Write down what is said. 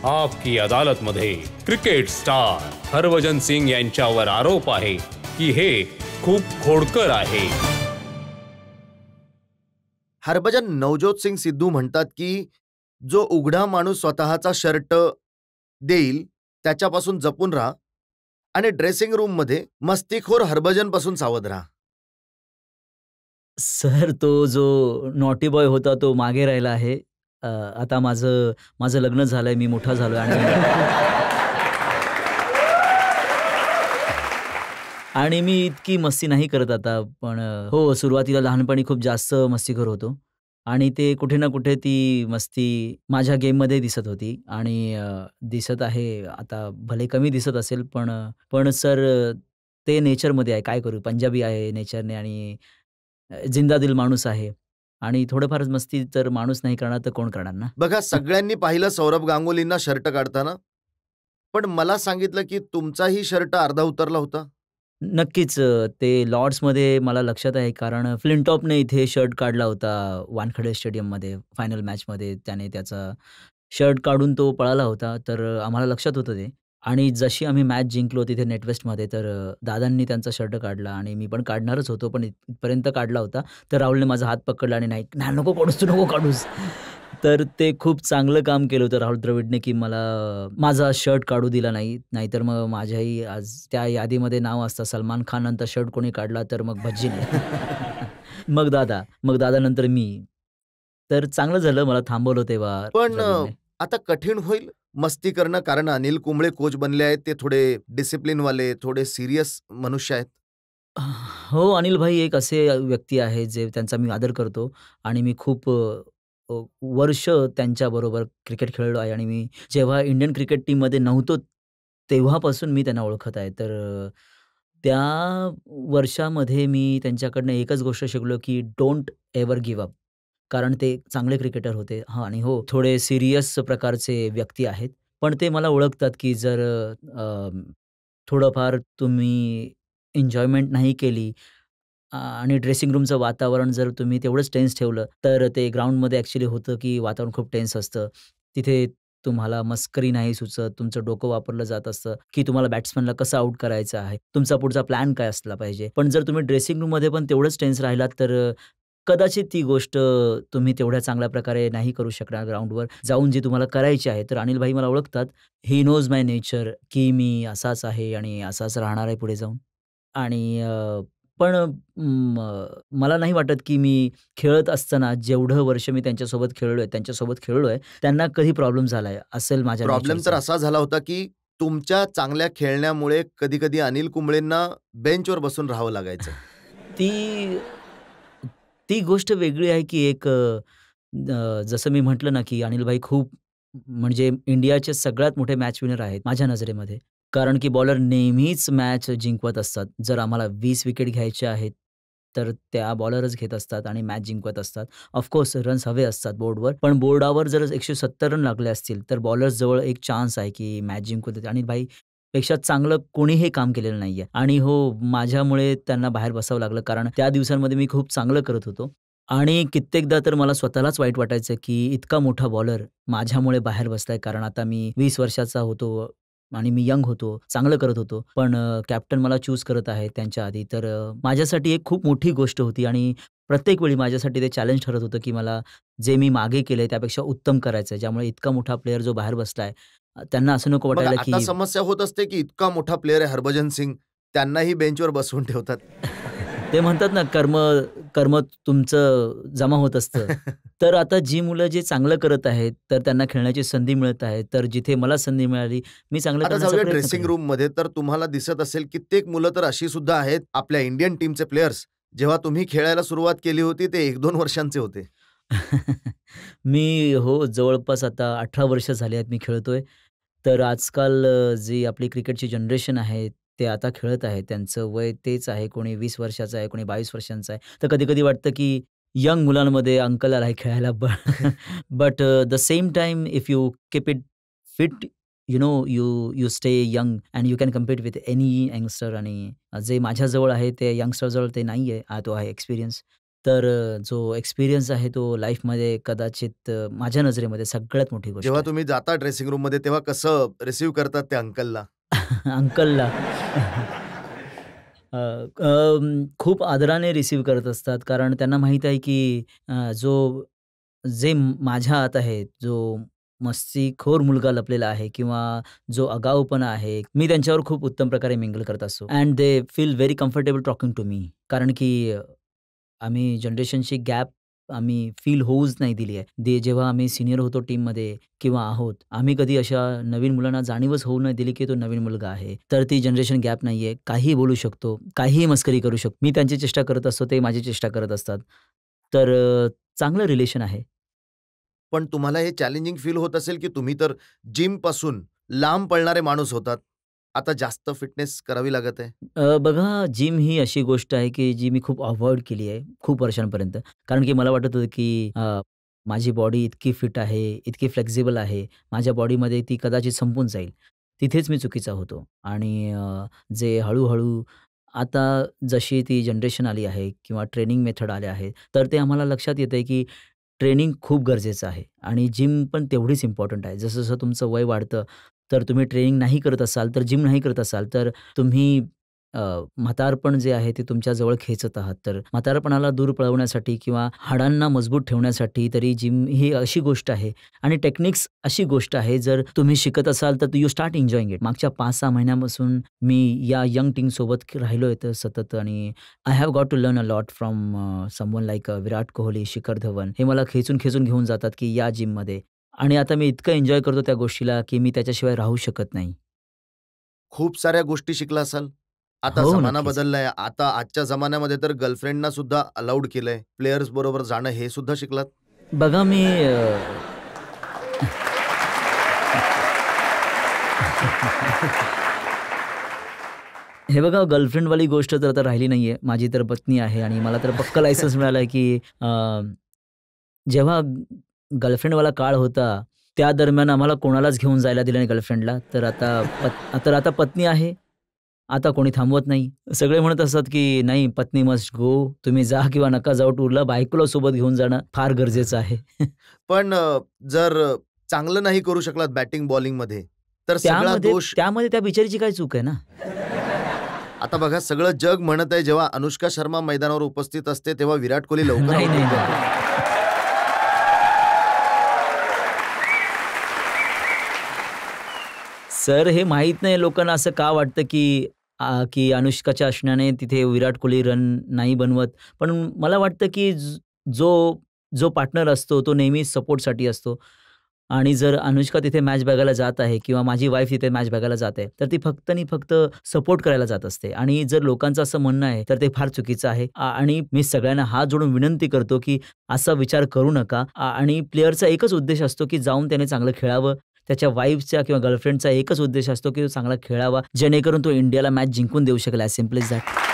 आपकी अदालत मध्ये cricket star Harbhajan Singh यांच्यावर आरोप आहे की हे खूप खोडकर आहे. हरभजन नवजोत सिंग सिद्धू म्हणतात की जो उघडा माणूस स्वतःचा शर्ट देईल त्याच्यापासून जपून राहा आणि ड्रेसिंग रूम मध्ये मस्तीखोर हरभजन पासून सावध राहा. सर तो जो नॉटी बॉय होता तो मागे राहिला आहे. आता माझं माझं लग्न झालंय, मी मोठा झालोय आणि मी इतकी मस्ती नाही करत आता. पण हो, सुरुवातीला लहानपणी खूप जास्त मस्तीखोर होतो आणि ते कुठे ना कुठे ती मस्ती माझ्या गेममध्ये दिसत होती आणि दिसत आहे. आता भले कमी दिसत असेल, पण पण सर ते नेचरमध्ये आहे. काय करू? पंजाबी आहे नेचरने आणि जिंदा दिल माणूस आहे आणि थोडंफार मस्ती तर माणूस नाही करणार तर कोण करणार ना? बघा, सगळ्यांनी पाहिलं सौरभ गांगुलींना शर्ट काढताना, पण मला सांगितलं की तुमचाही शर्ट अर्धा उतरला होता. नक्कीच ते लॉर्ड्समध्ये मला लक्षात आहे, कारण फ्लिंटॉपने इथे शर्ट काढला होता वानखेडे स्टेडियममध्ये फायनल मॅचमध्ये. त्याने त्याचा शर्ट काढून तो पळाला होता. तर आम्हाला लक्षात होतं ते आणि जशी आम्ही मॅच जिंकलो तिथे नेटवेस्टमध्ये, तर दादांनी त्यांचा शर्ट काढला आणि मी पण काढणारच होतो, पण इथपर्यंत काढला होता. तर राहुलने माझा हात पकडला आणि "नाही, नाही नको काढूस, तू नको काढूस." तर ते खूप चांगलं काम केलं होतं राहुल द्रविडने, की मला माझा शर्ट काढू दिला नाही. नाहीतर मग माझ्याही आज त्या यादीमध्ये नाव असतं, सलमान खान नंतर शर्ट कोणी काढला तर मग भज्जी नाही. मग दादानंतर मी. तर चांगलं झालं मला थांबवलं तेव्हा पण द्रविडने. आता कठीण होईल मस्ती करणं, कारण अनिल कुंबळे कोच बनले आहेत. ते थोडे डिसिप्लिनवाले, थोडे सिरियस मनुष्य आहेत. हो, अनिल भाई एक असे व्यक्ती आहेत, जे त्यांचा मी आदर करतो आणि मी खूप वर्ष त्यांच्याबरोबर क्रिकेट खेळलो आहे आणि मी जेव्हा इंडियन क्रिकेट टीममध्ये नव्हतो, तेव्हापासून मी त्यांना ओळखत आहे. तर त्या वर्षामध्ये मी त्यांच्याकडनं एकच गोष्ट शिकलो, की डोंट एव्हर गिव्ह अप. कारण ते चांगले क्रिकेटर होते. हां आणि हो, थोडे सीरियस प्रकारचे व्यक्ती आहेत. पण ते मला ओळखतात, की जर थोडंफार तुम्ही एन्जॉयमेंट नाही केली आणि ड्रेसिंग रूमचं वातावरण जर तुम्ही तेवढंच टेन्स ठेवलं, तर ते ग्राउंडमध्ये ॲक्चुअली होतं, की वातावरण खूप टेन्स असतं. तिथे तुम्हाला मस्करी नाही सुचत, तुमचं डोकं वापरलं जात असतं, की तुम्हाला बॅट्समनला कसं आउट करायचं आहे, तुमचा पुढचा प्लॅन काय असला पाहिजे. पण जर तुम्ही ड्रेसिंग रूममध्ये पण तेवढंच टेन्स राहिलात, तर कदाचित ती गोष्ट तुम्ही तेवढ्या चांगल्या प्रकारे नाही करू शकणार ग्राउंडवर जाऊन जी तुम्हाला करायची आहे. तर अनिल भाई मला ओळखतात. ही नोज माय नेचर, की मी असाच आहे आणि असाच राहणार आहे पुढे जाऊन. आणि पण मला नाही वाटत, की मी खेळत असताना जेवढं वर्ष मी त्यांच्यासोबत खेळलोय, त्यांना कधी प्रॉब्लेम झालाय असेल माझ्या प्रॉब्लेम तर नेचरचा. असा झाला होता की तुमच्या चांगल्या खेळण्यामुळे कधी-कधी अनिल कुंबळेंना बेंचवर बसून राहावं लागायचं. ती ती गोष्ट वेगळी आहे, की एक जसं मी म्हटलं ना, की अनिल भाई खूप म्हणजे इंडियाचे सगळ्यात मोठे मॅच विनर आहेत माझ्या नजरेमध्ये. कारण की बॉलर नेहमीच मॅच जिंकवत असतात. जर आम्हाला 20 विकेट घ्यायच्या आहेत, तर त्या बॉलरच घेत असतात आणि मॅच जिंकवत असतात. ऑफकोर्स रन्स हवे असतात बोर्डवर, पण बोर्डावर जर 170 रन लागले असतील, तर बॉलर्सजवळ एक चान्स आहे, की मॅच जिंकू देतील आणि भाई पेक्षा चांगलं कोणीही काम केलेलं नाहीये आणि हो, माझ्यामुळे त्यांना बाहेर बसावं लागलं. कारण त्या दिवसांमध्ये मी खूप चांगलं करत होतो आणि कित्येकदा तर मला स्वतःलाच वाईट वाटायचं, की इतका मोठा बॉलर माझ्यामुळे बाहेर बसलाय. कारण आता मी 20 वर्षाचा होतो आणि मी यंग होतो, चांगलं करत होतो. पण कॅप्टन मला चूज करत आहे त्यांच्या आधी. तर माझ्यासाठी एक खूप मोठी गोष्ट होती आणि प्रत्येक वेळी माझ्यासाठी ते चॅलेंज ठरत होतं, की मला जे मी मागे केलंय त्यापेक्षा उत्तम करायचं आहे. ज्यामुळे इतका मोठा प्लेयर जो बाहेर बसलाय, त्यांना असं नको बघा, वाटायला, आता की समस्या होत असते की इतका मोठा प्लेयर आहे हरभजन सिंग, त्यांनाही बेंचवर बसवून ठेवतात. ते म्हणतात ना, कर्म कर्म तुमचं जमा होत असतं. तर आता जी मुलं जे चांगलं करत आहेत, तर त्यांना खेळण्याची संधी मिळत आहे. तर जिथे मला संधी मिळाली, मी चांगलं आता करण्याचा जाऊया प्रयत्न ड्रेसिंग करेन. रूममध्ये, तर तुम्हाला दिसत असेल कित्येक मुलं तर अशी सुद्धा आहेत आपल्या इंडियन टीमचे प्लेयर्स, जेव्हा तुम्ही खेळायला सुरुवात केली होती ते 1-2 वर्षांचे होते. मी हो, जवळपास आता 18 वर्ष झाली आहेत मी खेळतोय. तर आजकाल जी आपली क्रिकेटची जनरेशन आहे, ते आता खेळत आहे. त्यांचं वय तेच आहे. कोणी 20 वर्षाचं आहे, कोणी 22 वर्षांचा आहे. तर कधी-कधी वाटतं, की यंग मुलांमध्ये अंकल आलाय खेळायला. But the same time if you keep it fit, you stay young and you can compete with any youngster आणि जे माझ्याजवळ आहे, ते यंगस्टरजवळ ते नाहीये. तो आहे एक्सपिरियन्स. तर जो एक्सपिरियन्स आहे तो लाईफमध्ये कदाचित माझ्या नजरेमध्ये सगळ्यात मोठी गोष्ट जेव्हा आहे. तुम्ही जाता ड्रेसिंग रूममध्ये तेव्हा कसं रिसीव्ह करतात त्या अंकलला? अंकलला खूप आदराने रिसीव्ह करत असतात. कारण त्यांना माहीत आहे की जे माझ्या आत आहे, जो मस्तीखोर मुलगा लपलेला आहे किंवा जो आगाऊपणा आहे, मी त्यांच्यावर खूप उत्तम प्रकारे मिंगल करत असतो and they feel very comfortable talking to me. कारण की आम्ही जनरेशनची गॅप आम्ही फील होऊच नाही दिली आहे. जेव्हा आम्ही सीनियर होतो टीममध्ये किंवा आहोत, आम्ही कधी अशा नवीन मुलांना जाणीवच होऊ नाही दिली, की तो नवीन मुलगा आहे. तर ती जनरेशन गॅप नाहीये. काहीही बोलू शकतो, काहीही मस्करी करू शकतो. मी त्यांची चेष्टा करत असतो, ते माझी चेष्टा करत असतात. तर चांगलं रिलेशन आहे. पण तुम्हाला हे चॅलेंजिंग फील होत असेल, की तुम्ही तर जिमपासून लांब पळणारे माणूस होतात. आता जास्त फिटनेस करावी लागत आहे. बघा जिम ही अशी गोष्ट आहे, की जी मी खूप अव्हॉइड केली आहे खूप वर्षांपर्यंत. कारण की मला वाटत होतं, की माझी बॉडी इतकी फिट आहे, इतकी फ्लेक्सिबल आहे, माझ्या बॉडीमध्ये ती कदाचित संपून जाईल. तिथेच मी चुकीचा होतो आणि जे हळू आता जशी ती जनरेशन आली आहे किंवा ट्रेनिंग मेथड आल्या आहेत, तर ते आम्हाला लक्षात येतंय, की ट्रेनिंग खूप गरजेचं आहे आणि जिम पण तेवढीच इम्पॉर्टंट आहे. जसं-जसं तुमचं वय वाढतं, तर तुम्ही ट्रेनिंग नाही करत असाल, तर जिम नाही करत असाल, तर तुम्ही म्हातारपण जे आहे ते तुमच्या जवळ खेचत आहात. तर म्हातारपणाला दूर पळवण्यासाठी किंवा हाडांना मजबूत ठेवण्यासाठी तरी जिम ही अशी गोष्ट आहे आणि टेक्निक्स अशी गोष्ट आहे, जर तुम्ही शिकत असाल तर यू स्टार्ट एन्जॉयिंग इट. मागच्या 5-6 महिन्यापासून मी या यंग टीमसोबत राहिलोय तर सतत आणि I have got to learn a lot from someone like Virat Kohli, Shikhar Dhawan. हे मला खेचून घेऊन जातात, की या जिममध्ये आणि आता मी इतकं एन्जॉय करतो त्या गोष्टीला, की मी त्याच्याशिवाय राहू शकत नाही. खूप साऱ्या गोष्टी शिकला असाल. आता हो, जमाना नक्कीच. बदललाय. आता आजच्या जमान्यामध्ये तर गर्लफ्रेंडना सुद्धा अलाउड केलंय. प्लेयर्स बरोबर जाणं हे सुद्धा शिकलात? बघा मी हे बघा गर्लफ्रेंडवाली गोष्ट तर आता राहिली नाहीये. माझी तर पत्नी आहे आणि मला तर पक्का लायसन्स मिळालं आहे, की जेव्हा गर्लफ्रेंडवाला काळ होता, त्या दरम्यान आम्हाला कोणालाच घेऊन जायला दिलं नाही गर्लफ्रेंडला. तर आता पत्नी आहे. आता कोणी थांबवत नाही. सगळे म्हणत असतात, की "नाही, पत्नी मस्ट गो. तुम्ही जा किंवा नका जाऊ टूरला. बायकोला सोबत घेऊन जाणं फार गरजेचं आहे." पण जर चांगलं नाही करू शकलात बॅटिंग बॉलिंगमध्ये, तर सगळा त्यामध्ये दोष त्यामध्ये त्या बिचारीची काय चूक आहे ना? आता बघा सगळं जग म्हणत आहे जेव्हा अनुष्का शर्मा मैदानावर उपस्थित असते, तेव्हा विराट कोहली लवकर नाही, आउट नाही, होऊन नाही. जातो. सर हे माहीत नाही लोकांना असं का वाटतं, की अनुष्काच्या असण्याने तिथे विराट कोहली रन नाही बनवत. पण मला वाटतं, की जो जो पार्टनर असतो तो नेहमी सपोर्टसाठी असतो आणि जर अनुष्का तिथे मॅच बघायला जात आहे किंवा माझी वाईफ तिथे मॅच बघायला जात आहे, तर ती फक्त आणि फक्त सपोर्ट करायला जात असते आणि जर लोकांचं असं म्हणणं आहे, तर ते फार चुकीचं आहे. आणि मी सगळ्यांना हात जोडून विनंती करतो, की असा विचार करू नका आणि प्लेयरचा एकच उद्देश असतो, की जाऊन त्याने चांगलं खेळावं. त्याच्या वाईफचा किंवा गर्लफ्रेंडचा एकच उद्देश असतो, की तो चांगला खेळावा, जेणेकरून तो इंडियाला मॅच जिंकून देऊ शकेल. As simple as that.